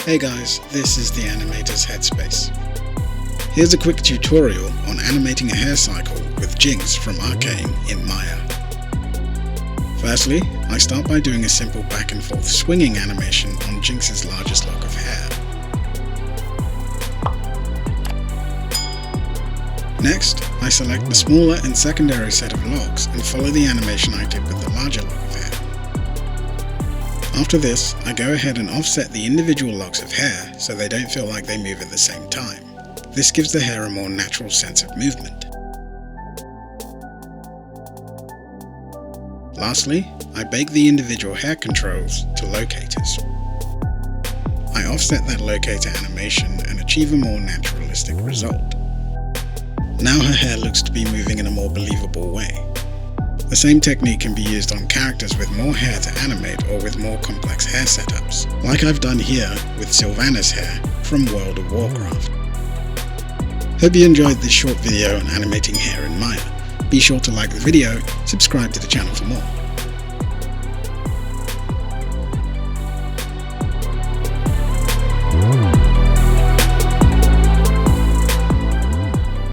Hey guys, this is the Animator's Headspace. Here's a quick tutorial on animating a hair cycle with Jinx from Arcane in Maya. Firstly, I start by doing a simple back and forth swinging animation on Jinx's largest lock of hair. Next, I select the smaller and secondary set of locks and follow the animation I did with the larger lock of hair. After this, I go ahead and offset the individual locks of hair so they don't feel like they move at the same time. This gives the hair a more natural sense of movement. Lastly, I bake the individual hair controls to locators. I offset that locator animation and achieve a more naturalistic result. Now her hair looks to be moving in a more believable way. The same technique can be used on characters with more hair to animate or with more complex hair setups, like I've done here with Sylvanas' hair from World of Warcraft. Hope you enjoyed this short video on animating hair in Maya. Be sure to like the video, subscribe to the channel for more.